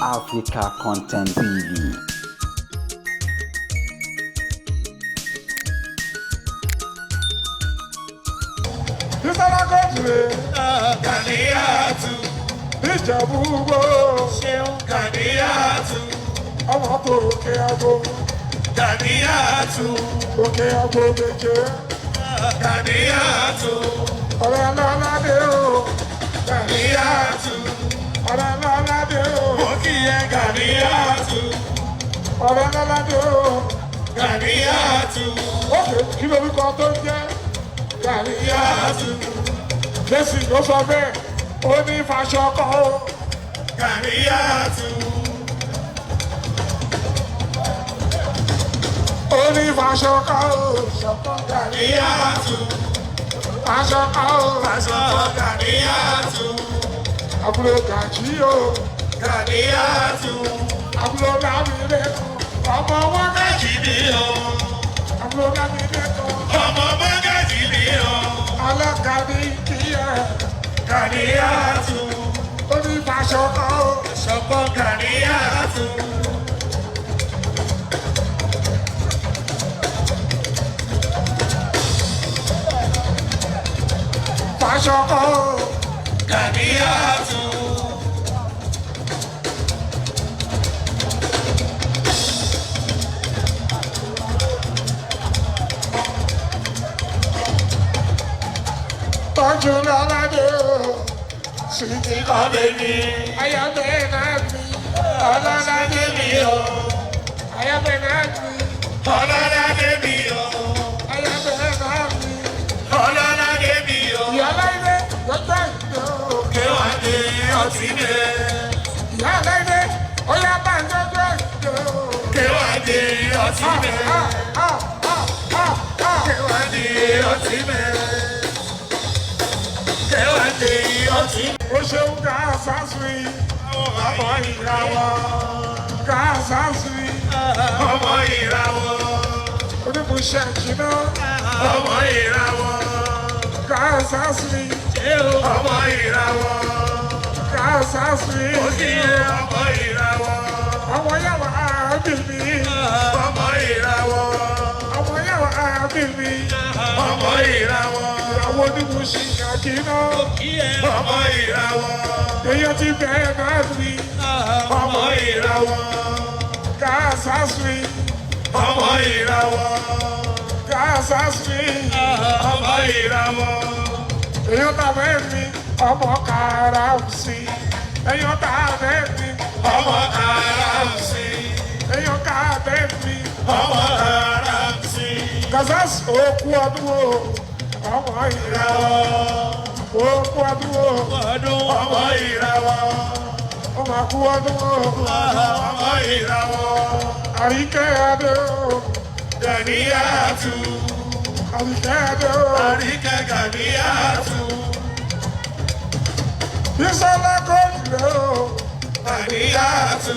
Africa Content TV. Bísọ́lá Godwin. Gàníyàtú. Ìjẹ̀bú-Igbó. Ṣeun Gàníyàtú. Ọmọ tó òkè àgbo. Gàníyàtú. Òkè àgbo méje. Gàníyàtú. Ọ̀rẹ́ lọ́ládé o. Gàníyàtú. Ọ̀rẹ́ lọ́ládé o. Mo kí ẹ Gàníyàtú. Ọ̀rẹ́ lọ́ládé o. Gàníyàtú. Ókè kí lorúkọ tó ń jẹ́ Gàníyàtú. Jésì ló sọ bẹ́ẹ̀, ó ní Fàṣọkọ o. Gàníyàtú. Ó ní Fàṣọkọ o. Gàníyàtú. Fàṣọkọ o. Fàṣọkọ Gàníyàtú. Àbúrò Gàjí o. Gàníyàtú. Àbúrò Lámìlẹ́kọ̀ọ́. Ọmọ wọn Mọ́gàjì ni o. àbúrò Lámìlẹ́kọ̀ọ́. Ọmọ mọ́gàjì ni o. Alága ní kíyẹ̀. Gàníyàtú. Ó ní Fàṣọkọ o. Fàṣọkọ Gàníyàtú. Fàṣọkọ o. Gàníyàtú. Tọ́jú lọ́ládé o. Sìtì Kọ́ bèbí. ayọ̀bẹ̀ náà mi. Ọlọ́ládé mi o. Ayọ̀bẹ̀ náà mi. Ọlọ́ládé mi o. Ayọ̀bẹ̀ náà mi. Ọlọ́ládé mi o. Ìyálà ilé lọ́jọ́ ìjọ. Kéwàdé ọtí mi. Ìyálà ilé ó yá bá ń lọ́jọ́ ìjọ. Kéwàdé ọtí mi. Kéwàdé ọtí mi. Kéwàdé ọtí mi. Ó ṣeun ká sásùn Ọmọ ìràwọ̀. ká sásùn Ọmọ ìràwọ̀. onímọ̀ṣẹ́ jìnnà Ọmọ ìràwọ̀. ká sásùn Ọmọ ìràwọ̀. ká sásùn Ó kí ẹ ọmọ ìràwọ̀. àwọn yàwó àbìmí Ọmọ ìràwọ̀. àwọn yàwó àbìmí Ọmọ ìràwọ̀. àwọn onímọ̀ṣẹ́ jìnnà Ọmọ ìràwọ̀. èèyàn ti bẹ̀rẹ̀ náà mi Ọmọ ìràwọ̀. ká sásùn Ọmọ ìràwọ̀. ká sásùn Ọmọ ìràwọ̀. èèyàn tàbí mi ọmọ kàrà sí èèyàn tàbí mi Ọmọ Kàràmsí. èèyàn tàbí mi. Ọmọ Kàràmsí. Kazas òkú ọdún o, ọmọ ìràwọ̀. Òkú ọdún o, Ọmọ ìràwọ̀. ọmọ àkú ọdún o. Ọmọ ìràwọ̀. Àríkẹ́ adé o, Gàníyàtú. àríkẹ́ adé o. Àríkẹ́ Gàníyàtú. Bísọ́lá Godwin o, Gàníyàtú.